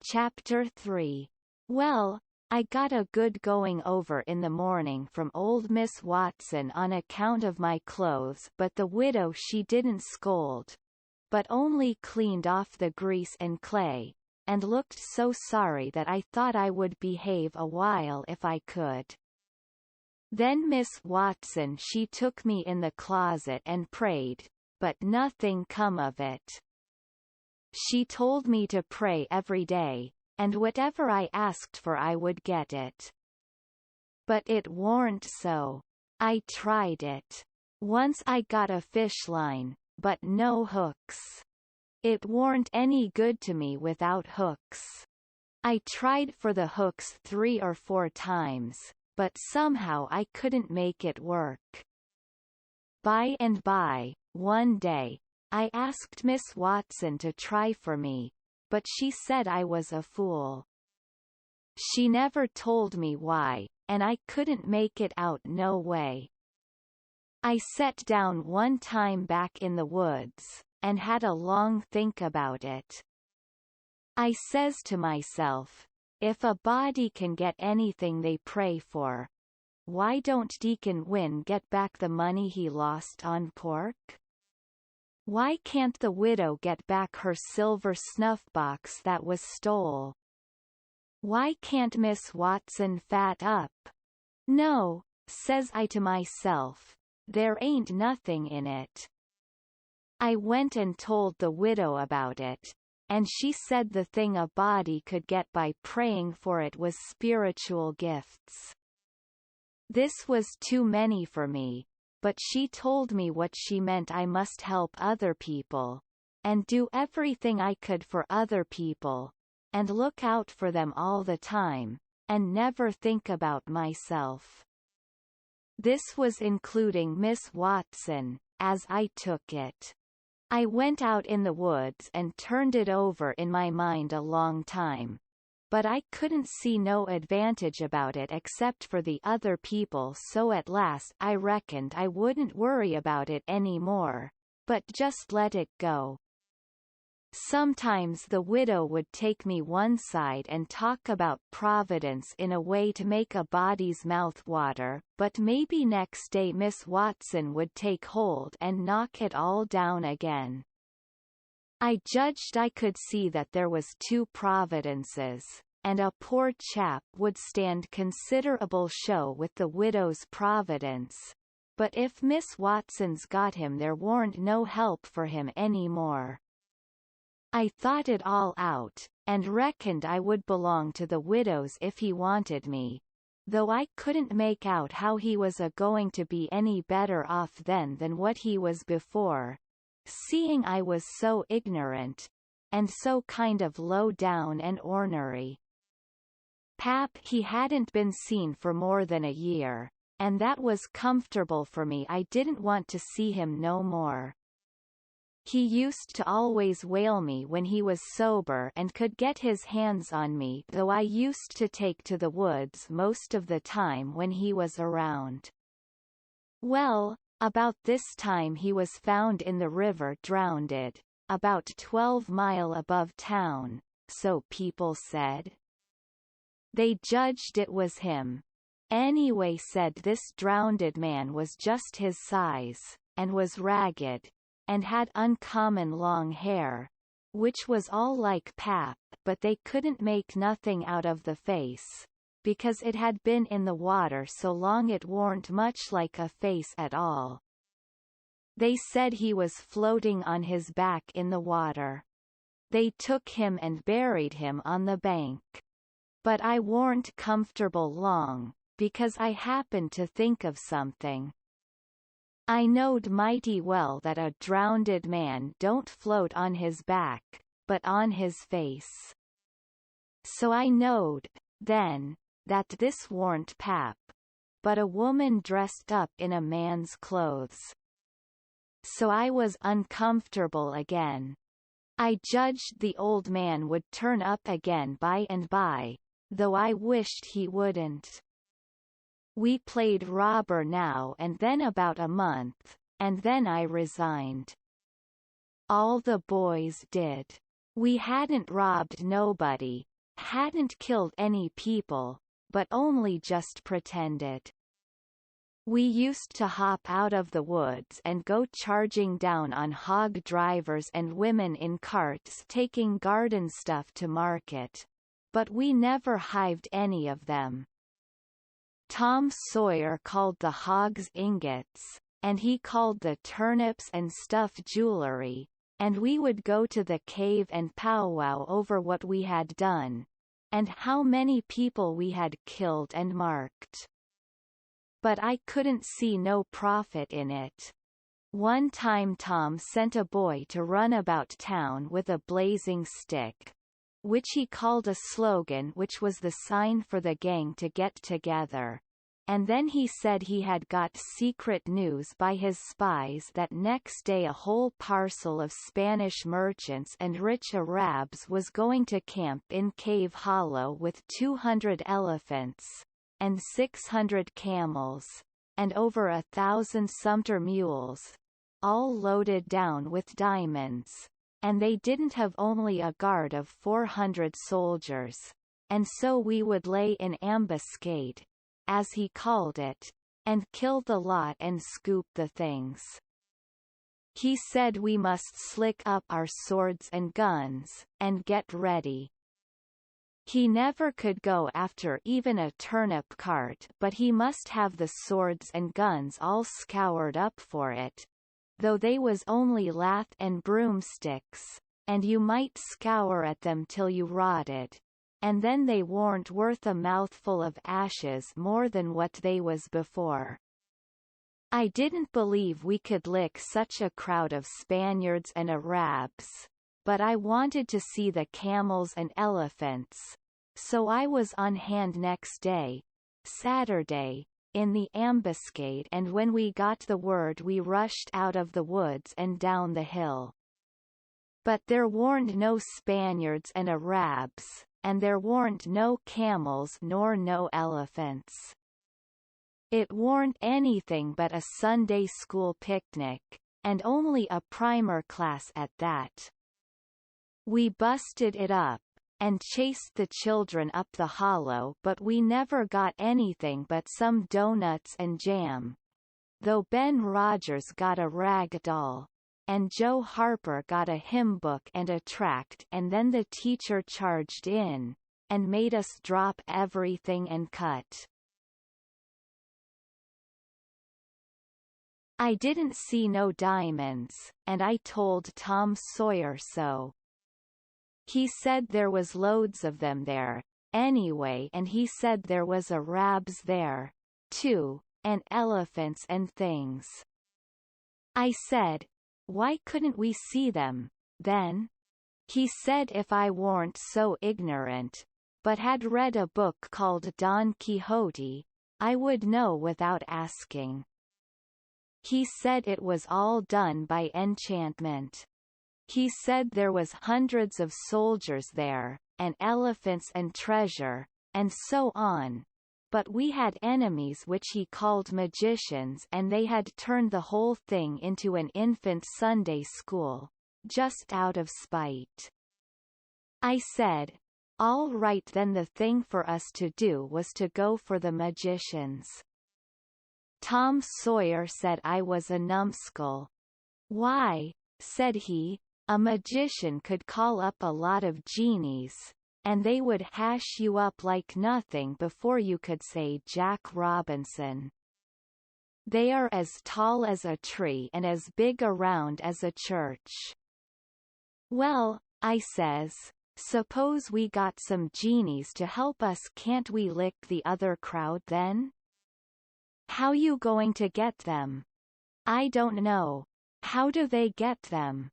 Chapter 3. Well, I got a good going over in the morning from old Miss Watson on account of my clothes, but the widow she didn't scold, but only cleaned off the grease and clay, and looked so sorry that I thought I would behave a while if I could. Then Miss Watson she took me in the closet and prayed, but nothing come of it. She told me to pray every day, and whatever I asked for I would get it. But it warn't so. I tried it. Once I got a fish line, but no hooks. It warn't any good to me without hooks. I tried for the hooks 3 or 4 times, but somehow I couldn't make it work. By and by, one day, I asked Miss Watson to try for me, but she said I was a fool. She never told me why, and I couldn't make it out no way. I sat down one time back in the woods, and had a long think about it. I says to myself, if a body can get anything they pray for, why don't Deacon Wynne get back the money he lost on pork? Why can't the widow get back her silver snuff box that was stole? Why can't Miss Watson fat up? No, says I to myself, there ain't nothing in it. I went and told the widow about it, and she said the thing a body could get by praying for it was spiritual gifts. This was too many for me, but she told me what she meant. I must help other people, and do everything I could for other people, and look out for them all the time, and never think about myself. This was including Miss Watson, as I took it. I went out in the woods and turned it over in my mind a long time, but I couldn't see no advantage about it except for the other people, so at last I reckoned I wouldn't worry about it any more, but just let it go. Sometimes the widow would take me one side and talk about Providence in a way to make a body's mouth water, but maybe next day Miss Watson would take hold and knock it all down again. I judged I could see that there was 2 providences, and a poor chap would stand considerable show with the widow's providence, but if Miss Watson's got him there warn't no help for him any more. I thought it all out, and reckoned I would belong to the widow's if he wanted me, though I couldn't make out how he was a-going to be any better off then than what he was before, seeing I was so ignorant, and so kind of low down and ornery. Pap he hadn't been seen for more than a year, and that was comfortable for me. I didn't want to see him no more. He used to always whale me when he was sober and could get his hands on me, though I used to take to the woods most of the time when he was around. Well, about this time he was found in the river drownded, about 12 mile above town, so people said. They judged it was him. Anyway, said this drownded man was just his size, and was ragged, and had uncommon long hair, which was all like Pap, but they couldn't make nothing out of the face, because it had been in the water so long it warn't much like a face at all. They said he was floating on his back in the water. They took him and buried him on the bank. But I warn't comfortable long, because I happened to think of something. I knowed mighty well that a drownded man don't float on his back, but on his face. So I knowed, then, that this warn't Pap, but a woman dressed up in a man's clothes. So I was uncomfortable again. I judged the old man would turn up again by and by, though I wished he wouldn't. We played robber now and then about a month, and then I resigned. All the boys did. We hadn't robbed nobody, Hadn't killed any people, but only just pretended. We used to hop out of the woods and go charging down on hog drivers and women in carts taking garden stuff to market. But we never hived any of them. Tom Sawyer called the hogs ingots, and he called the turnips and stuff jewelry, and we would go to the cave and powwow over what we had done, and how many people we had killed and marked. But I couldn't see no profit in it. One time Tom sent a boy to run about town with a blazing stick, which he called a slogan, which was the sign for the gang to get together. And then he said he had got secret news by his spies that next day a whole parcel of Spanish merchants and rich Arabs was going to camp in Cave Hollow with 200 elephants, and 600 camels, and over 1,000 sumpter mules, all loaded down with diamonds. And they didn't have only a guard of 400 soldiers. And so we would lay in ambuscade, as he called it, and kill the lot and scoop the things. He said we must slick up our swords and guns, and get ready. He never could go after even a turnip cart, but he must have the swords and guns all scoured up for it, though they was only lath and broomsticks, and you might scour at them till you rotted, and then they warn't worth a mouthful of ashes more than what they was before. I didn't believe we could lick such a crowd of Spaniards and Arabs, but I wanted to see the camels and elephants, so I was on hand next day, Saturday, in the ambuscade, and when we got the word we rushed out of the woods and down the hill. But there warn't no Spaniards and Arabs, and there warn't no camels nor no elephants. It warn't anything but a Sunday school picnic, and only a primer class at that. We busted it up, and chased the children up the hollow, but we never got anything but some doughnuts and jam, though Ben Rogers got a rag doll, and Joe Harper got a hymn book and a tract, and then the teacher charged in, and made us drop everything and cut. I didn't see no diamonds, and I told Tom Sawyer so. He said there was loads of them there, anyway, and he said there was Arabs there, too, and elephants and things. I said, why couldn't we see them, then? He said if I warn't so ignorant, but had read a book called Don Quixote, I would know without asking. He said it was all done by enchantment. He said there was hundreds of soldiers there, and elephants and treasure, and so on. But we had enemies which he called magicians, and they had turned the whole thing into an infant Sunday school, just out of spite. I said, all right, then the thing for us to do was to go for the magicians. Tom Sawyer said I was a numbskull. Why, said he, a magician could call up a lot of genies, and they would hash you up like nothing before you could say Jack Robinson. They are as tall as a tree and as big around as a church. Well, I says, suppose we got some genies to help us, can't we lick the other crowd then? How you going to get them? I don't know. How do they get them?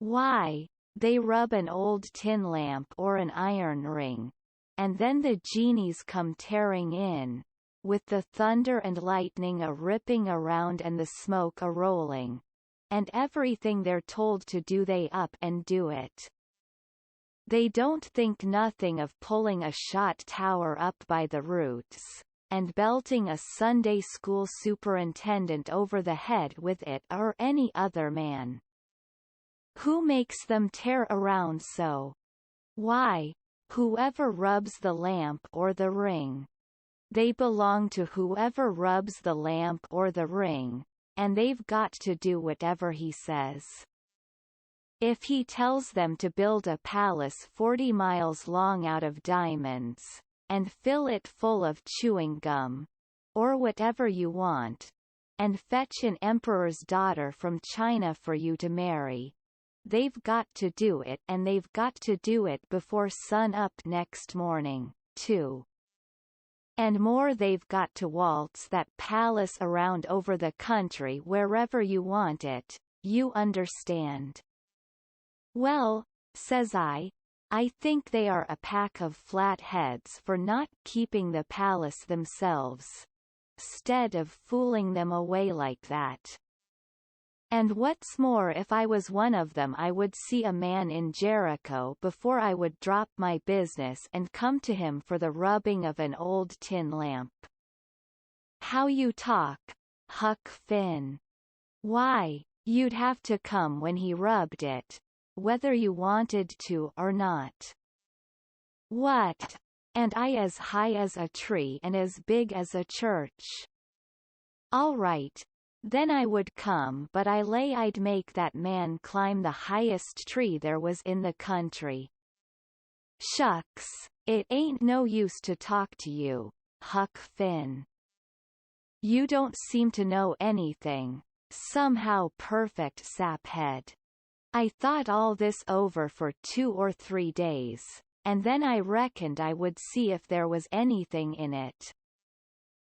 Why, they rub an old tin lamp or an iron ring, and then the genies come tearing in, with the thunder and lightning a-ripping around and the smoke a-rolling, and everything they're told to do they up and do it. They don't think nothing of pulling a shot tower up by the roots, and belting a Sunday school superintendent over the head with it or any other man. Who makes them tear around so? Why, Whoever rubs the lamp or the ring. They belong to whoever rubs the lamp or the ring, and they've got to do whatever he says. If he tells them to build a palace 40 miles long out of diamonds, and fill it full of chewing gum, or whatever you want, and fetch an emperor's daughter from China for you to marry, they've got to do it, and they've got to do it before sun up next morning, too. And more, they've got to waltz that palace around over the country wherever you want it, you understand. Well, says I think they are a pack of flatheads for not keeping the palace themselves, 'stead of fooling them away like that. And what's more, if I was one of them, I would see a man in Jericho before I would drop my business and come to him for the rubbing of an old tin lamp. How you talk, Huck Finn. Why, you'd have to come when he rubbed it, whether you wanted to or not. What? And I as high as a tree and as big as a church? All right. Then I would come, but I lay I'd make that man climb the highest tree there was in the country. Shucks, it ain't no use to talk to you, Huck Finn. You don't seem to know anything, somehow perfect saphead. I thought all this over for 2 or 3 days, and then I reckoned I would see if there was anything in it.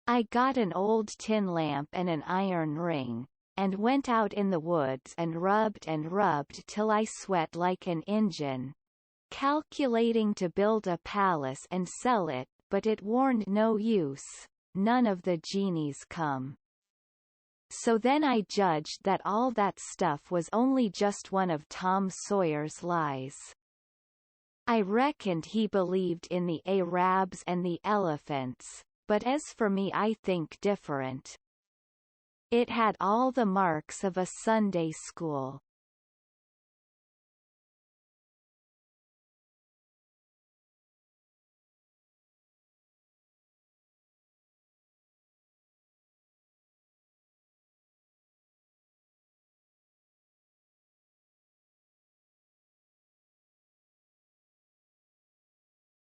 I got an old tin lamp and an iron ring, and went out in the woods and rubbed till I sweat like an Injun, calculating to build a palace and sell it, but it warn't no use, none of the genies come. So then I judged that all that stuff was only just one of Tom Sawyer's lies. I reckoned he believed in the Arabs and the elephants, but as for me, I think different. It had all the marks of a Sunday school.